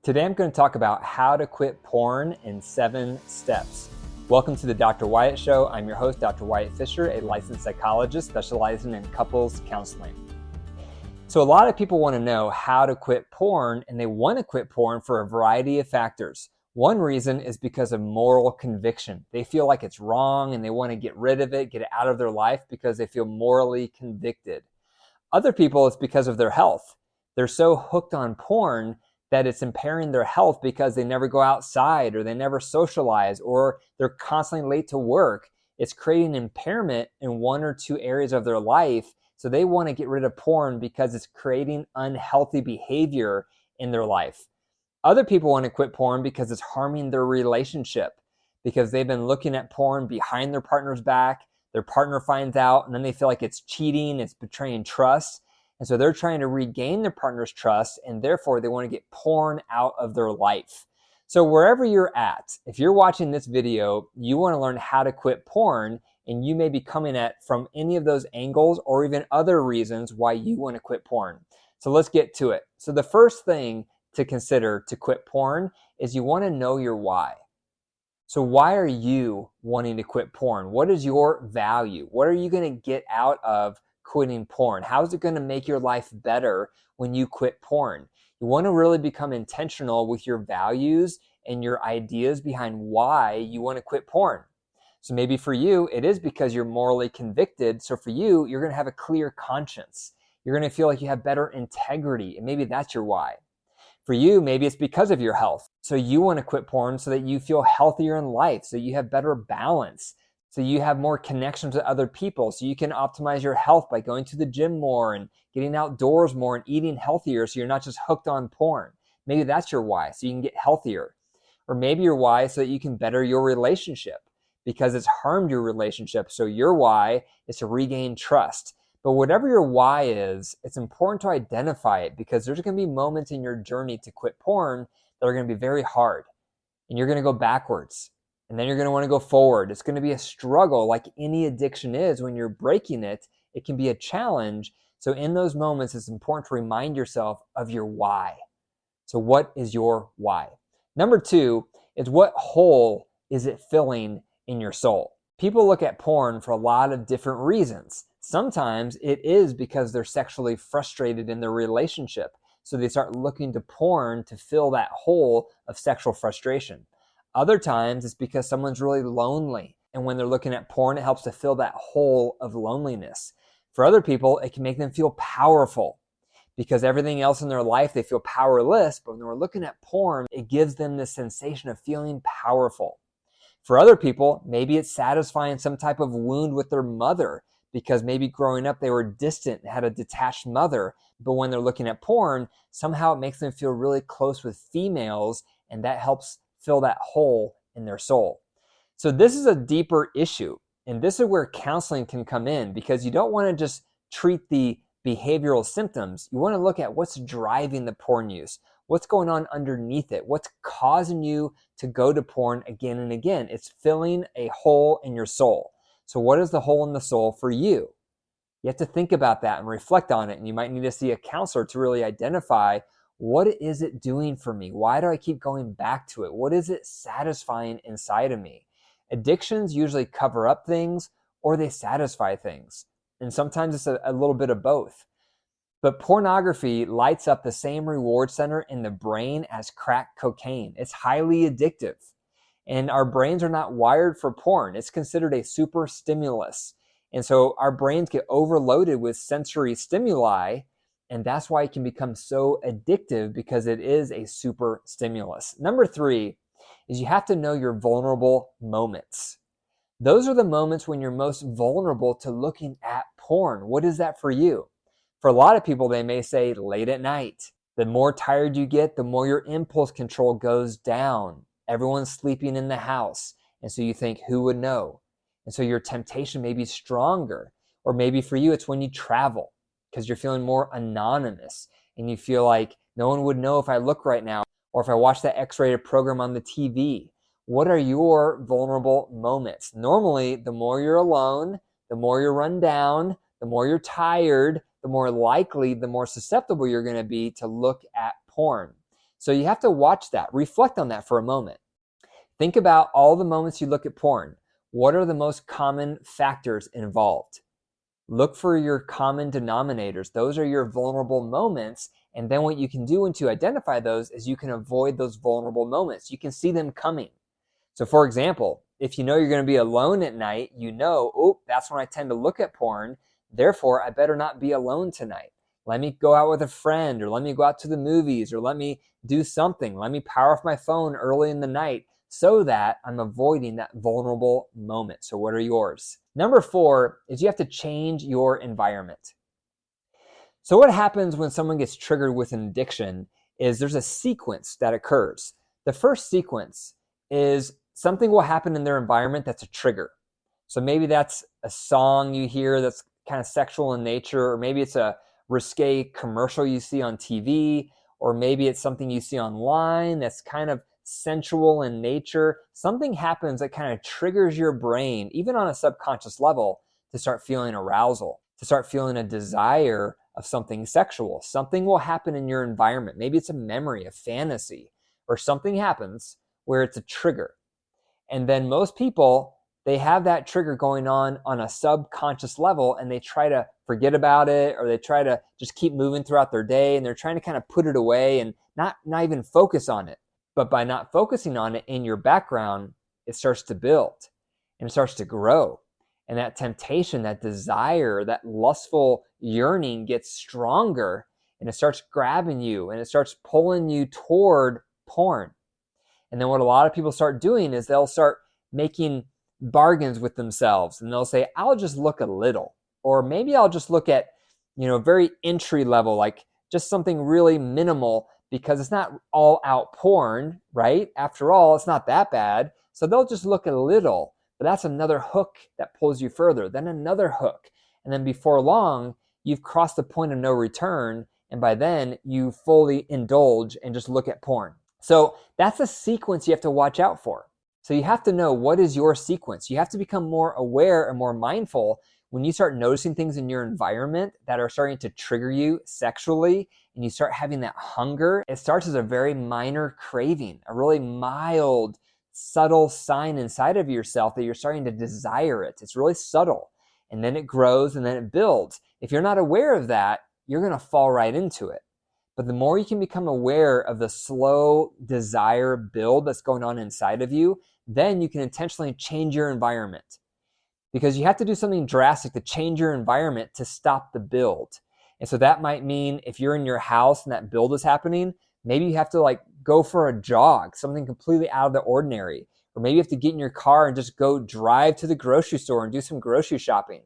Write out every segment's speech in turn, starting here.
Today I'm going to talk about how to quit porn in 7 steps. Welcome to the Dr. Wyatt Show. I'm your host, Dr. Wyatt Fisher, a licensed psychologist specializing in couples counseling. So a lot of people want to know how to quit porn, and they want to quit porn for a variety of factors. One reason is because of moral conviction. They feel like it's wrong and they want to get rid of it, get it out of their life because they feel morally convicted. Other people, it's because of their health. They're so hooked on porn that it's impairing their health because they never go outside or they never socialize or they're constantly late to work. It's creating impairment in 1 or 2 areas of their life. So they want to get rid of porn because it's creating unhealthy behavior in their life. Other people want to quit porn because it's harming their relationship, because they've been looking at porn behind their partner's back. Their partner finds out and then they feel like it's cheating, it's betraying trust. And so they're trying to regain their partner's trust, and therefore they want to get porn out of their life. So wherever you're at, if you're watching this video, you want to learn how to quit porn, and you may be coming at from any of those angles or even other reasons why you want to quit porn. So let's get to it. So the first thing to consider to quit porn is you want to know your why. So why are you wanting to quit porn? What is your value? What are you going to get out of quitting porn? How is it going to make your life better when you quit porn? You want to really become intentional with your values and your ideas behind why you want to quit porn. So maybe for you, it is because you're morally convicted. So for you, you're going to have a clear conscience. You're going to feel like you have better integrity, and maybe that's your why. For you, maybe it's because of your health. So you want to quit porn so that you feel healthier in life, so you have better balance, so you have more connections with other people, so you can optimize your health by going to the gym more and getting outdoors more and eating healthier, so you're not just hooked on porn. Maybe that's your why, so you can get healthier. Or maybe your why is so that you can better your relationship because it's harmed your relationship. So your why is to regain trust. But whatever your why is, it's important to identify it, because there's going to be moments in your journey to quit porn that are going to be very hard, and you're going to go backwards, and then you're going to want to go forward. It's going to be a struggle, like any addiction is. When you're breaking it, it can be a challenge. So in those moments, it's important to remind yourself of your why. So what is your why? Number 2 is, what hole is it filling in your soul? People look at porn for a lot of different reasons. Sometimes it is because they're sexually frustrated in their relationship, so they start looking to porn to fill that hole of sexual frustration. Other times it's because someone's really lonely, and when they're looking at porn, it helps to fill that hole of loneliness. For other people, it can make them feel powerful, because everything else in their life they feel powerless, but when they're looking at porn, it gives them this sensation of feeling powerful. For other people, maybe it's satisfying some type of wound with their mother, because maybe growing up they were distant and had a detached mother, but when they're looking at porn, somehow it makes them feel really close with females, and that helps fill that hole in their soul. So this is a deeper issue, and this is where counseling can come in, because you don't want to just treat the behavioral symptoms. You want to look at what's driving the porn use. What's going on underneath it? What's causing you to go to porn again and again? It's filling a hole in your soul. So what is the hole in the soul for you? You have to think about that and reflect on it. And you might need to see a counselor to really identify, what is it doing for me? Why do I keep going back to it? What is it satisfying inside of me? Addictions usually cover up things, or they satisfy things. And sometimes it's a little bit of both. But pornography lights up the same reward center in the brain as crack cocaine. It's highly addictive. And our brains are not wired for porn. It's considered a super stimulus. And so our brains get overloaded with sensory stimuli, and that's why it can become so addictive, because it is a super stimulus. Number 3 is, you have to know your vulnerable moments. Those are the moments when you're most vulnerable to looking at porn. What is that for you? For a lot of people, they may say late at night. The more tired you get, the more your impulse control goes down. Everyone's sleeping in the house, and so you think, who would know? And so your temptation may be stronger. Or maybe for you, it's when you travel, because you're feeling more anonymous, and you feel like no one would know if I look right now, or if I watch that X-rated program on the TV. What are your vulnerable moments? Normally, the more you're alone, the more you're run down, the more you're tired, the more likely, the more susceptible you're going to be to look at porn. So you have to watch that, reflect on that for a moment. Think about all the moments you look at porn. What are the most common factors involved? Look for your common denominators. Those are your vulnerable moments. And then what you can do to identify those is you can avoid those vulnerable moments. You can see them coming. So for example, if you know you're going to be alone at night, you know, oh, that's when I tend to look at porn. Therefore, I better not be alone tonight. Let me go out with a friend, or let me go out to the movies, or let me do something. Let me power off my phone early in the night so that I'm avoiding that vulnerable moment. So what are yours? Number 4 is you have to change your environment. So what happens when someone gets triggered with an addiction is there's a sequence that occurs. The first sequence is something will happen in their environment that's a trigger. So maybe that's a song you hear that's kind of sexual in nature, or maybe it's a risque commercial you see on TV, or maybe it's something you see online that's kind of sensual in nature. Something happens that kind of triggers your brain, even on a subconscious level, to start feeling arousal, to start feeling a desire of something sexual. Something will happen in your environment. Maybe it's a memory, a fantasy, or something happens where it's a trigger. And then most people, they have that trigger going on a subconscious level, and they try to forget about it, or they try to just keep moving throughout their day, and they're trying to kind of put it away and not even focus on it. But by not focusing on it in your background, it starts to build and it starts to grow. And that temptation, that desire, that lustful yearning gets stronger, and it starts grabbing you and it starts pulling you toward porn. And then what a lot of people start doing is they'll start making bargains with themselves, and they'll say, I'll just look a little, or maybe I'll just look at, very entry level, like just something really minimal, because it's not all out porn, right? After all, it's not that bad. So they'll just look a little, but that's another hook that pulls you further, then another hook. And then before long, you've crossed the point of no return. And by then you fully indulge and just look at porn. So that's a sequence you have to watch out for. So you have to know, what is your sequence? You have to become more aware and more mindful when you start noticing things in your environment that are starting to trigger you sexually, and you start having that hunger. It starts as a very minor craving, a really mild, subtle sign inside of yourself that you're starting to desire it. It's really subtle. And then it grows and then it builds. If you're not aware of that, you're going to fall right into it. But the more you can become aware of the slow desire build that's going on inside of you, then you can intentionally change your environment. Because you have to do something drastic to change your environment to stop the build. And so that might mean if you're in your house and that build is happening, maybe you have to go for a jog, something completely out of the ordinary. Or maybe you have to get in your car and just go drive to the grocery store and do some grocery shopping.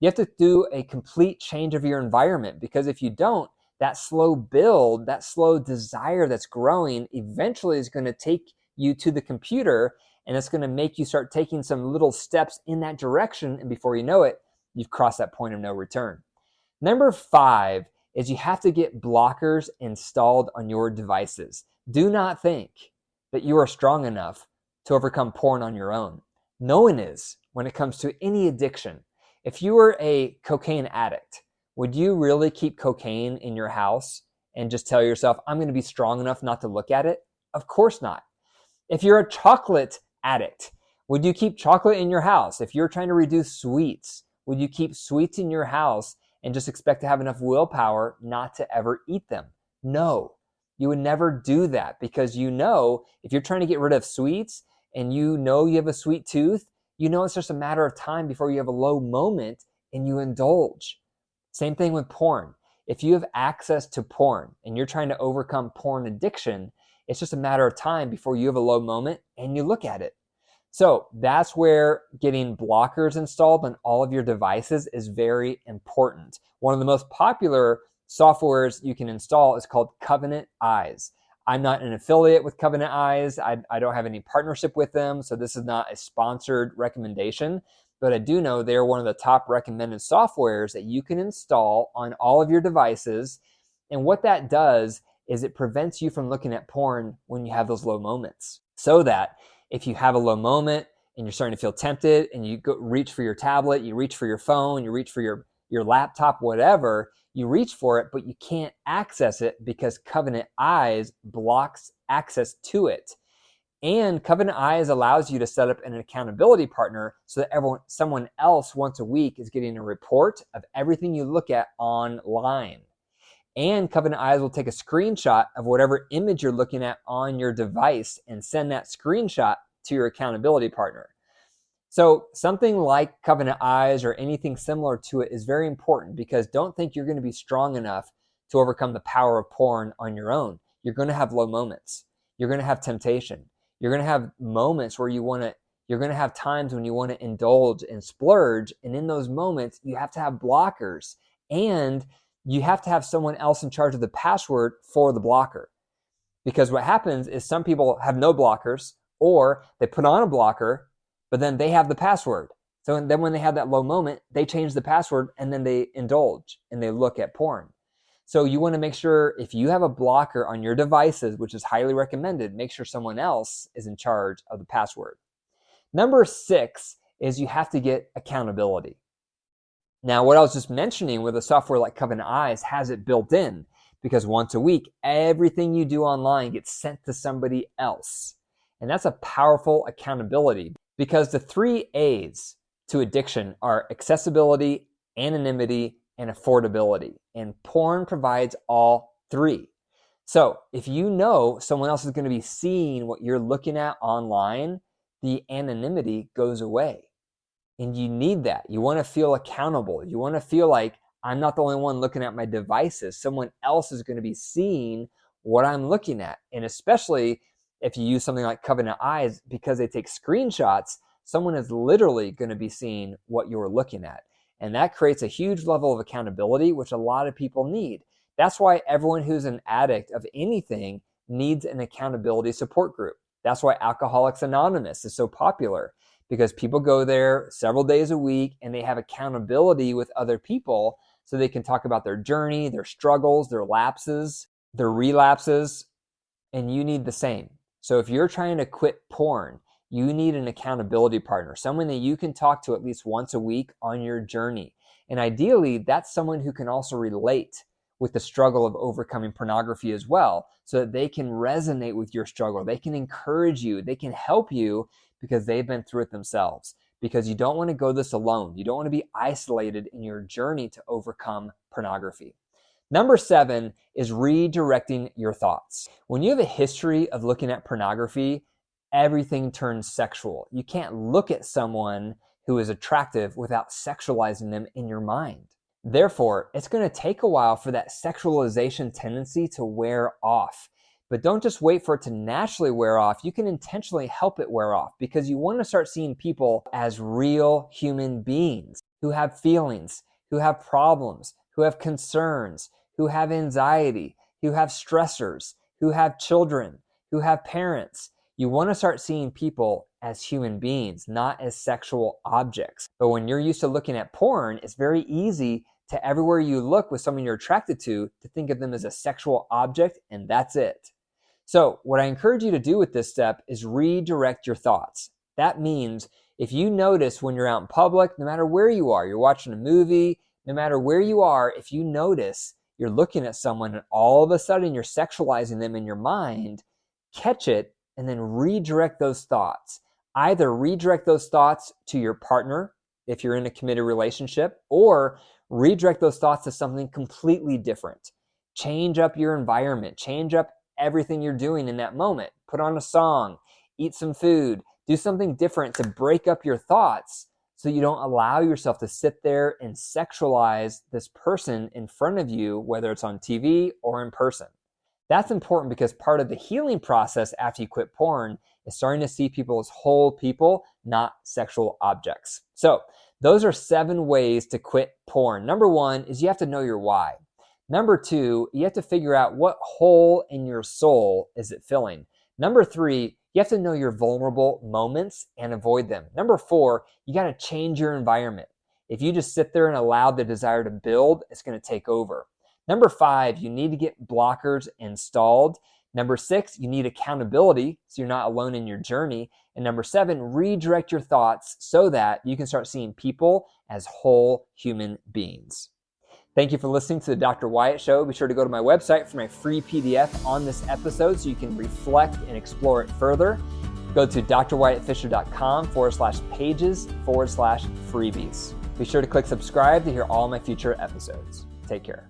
You have to do a complete change of your environment, because if you don't, that slow build, that slow desire that's growing eventually is going to take you to the computer, and it's going to make you start taking some little steps in that direction. And before you know it, you've crossed that point of no return. Number 5 is you have to get blockers installed on your devices. Do not think that you are strong enough to overcome porn on your own. No one is when it comes to any addiction. If you were a cocaine addict, would you really keep cocaine in your house and just tell yourself, I'm going to be strong enough not to look at it? Of course not. If you're a chocolate addict, would you keep chocolate in your house? If you're trying to reduce sweets, would you keep sweets in your house and just expect to have enough willpower not to ever eat them? No, you would never do that, because if you're trying to get rid of sweets and you have a sweet tooth, it's just a matter of time before you have a low moment and you indulge. Same thing with porn. If you have access to porn and you're trying to overcome porn addiction, it's just a matter of time before you have a low moment and you look at it. So that's where getting blockers installed on all of your devices is very important. One of the most popular softwares you can install is called Covenant Eyes. I'm not an affiliate with Covenant Eyes. I don't have any partnership with them, so this is not a sponsored recommendation. But I do know they're one of the top recommended softwares that you can install on all of your devices. And what that does is it prevents you from looking at porn when you have those low moments. So that if you have a low moment and you're starting to feel tempted and you go reach for your tablet, you reach for your phone, you reach for your your laptop, whatever, you reach for it, but you can't access it because Covenant Eyes blocks access to it. And Covenant Eyes allows you to set up an accountability partner so that someone else once a week is getting a report of everything you look at online. And Covenant Eyes will take a screenshot of whatever image you're looking at on your device and send that screenshot to your accountability partner. So something like Covenant Eyes or anything similar to it is very important, because don't think you're going to be strong enough to overcome the power of porn on your own. You're going to have low moments. You're going to have temptation. You're going to have moments where you're going to have times when you want to indulge and splurge. And in those moments, you have to have blockers, and you have to have someone else in charge of the password for the blocker. Because what happens is some people have no blockers, or they put on a blocker, but then they have the password. So then when they have that low moment, they change the password and then they indulge and they look at porn. So you want to make sure, if you have a blocker on your devices, which is highly recommended, make sure someone else is in charge of the password. Number 6 is you have to get accountability. Now, what I was just mentioning with a software like Covenant Eyes has it built in, because once a week, everything you do online gets sent to somebody else. And that's a powerful accountability, because the 3 A's to addiction are accessibility, anonymity, and affordability. And porn provides all 3. So if you know someone else is going to be seeing what you're looking at online, the anonymity goes away. And you need that. You want to feel accountable. You want to feel like, I'm not the only one looking at my devices. Someone else is going to be seeing what I'm looking at. And especially if you use something like Covenant Eyes, because they take screenshots, someone is literally going to be seeing what you're looking at. And that creates a huge level of accountability, which a lot of people need. That's why everyone who's an addict of anything needs an accountability support group. That's why Alcoholics Anonymous is so popular, because people go there several days a week and they have accountability with other people so they can talk about their journey, their struggles, their lapses, their relapses, and you need the same. So if you're trying to quit porn, you need an accountability partner, someone that you can talk to at least once a week on your journey. And ideally, that's someone who can also relate with the struggle of overcoming pornography as well, so that they can resonate with your struggle. They can encourage you. They can help you because they've been through it themselves. Because you don't want to go this alone. You don't want to be isolated in your journey to overcome pornography. Number 7 is redirecting your thoughts. When you have a history of looking at pornography, everything turns sexual. You can't look at someone who is attractive without sexualizing them in your mind. Therefore, it's going to take a while for that sexualization tendency to wear off. But don't just wait for it to naturally wear off. You can intentionally help it wear off, because you want to start seeing people as real human beings who have feelings, who have problems, who have concerns, who have anxiety, who have stressors, who have children, who have parents. You want to start seeing people as human beings, not as sexual objects. But when you're used to looking at porn, it's very easy to, everywhere you look with someone you're attracted to think of them as a sexual object, and that's it. So what I encourage you to do with this step is redirect your thoughts. That means if you notice when you're out in public, no matter where you are, you're watching a movie, no matter where you are, if you notice you're looking at someone and all of a sudden you're sexualizing them in your mind, catch it and then redirect those thoughts. Either redirect those thoughts to your partner if you're in a committed relationship, or redirect those thoughts to something completely different. Change up your environment, change up everything you're doing in that moment. Put on a song, eat some food, do something different to break up your thoughts so you don't allow yourself to sit there and sexualize this person in front of you, whether it's on TV or in person. That's important, because part of the healing process after you quit porn is starting to see people as whole people, not sexual objects. So those are 7 ways to quit porn. Number 1 is you have to know your why. Number 2, you have to figure out what hole in your soul is it filling. Number 3, you have to know your vulnerable moments and avoid them. Number 4, you got to change your environment. If you just sit there and allow the desire to build, it's going to take over. Number 5, you need to get blockers installed, Number 6, you need accountability so you're not alone in your journey. And number 7, redirect your thoughts so that you can start seeing people as whole human beings. Thank you for listening to the Dr. Wyatt Show. Be sure to go to my website for my free PDF on this episode so you can reflect and explore it further. Go to drwyattfisher.com/pages/freebies. Be sure to click subscribe to hear all my future episodes. Take care.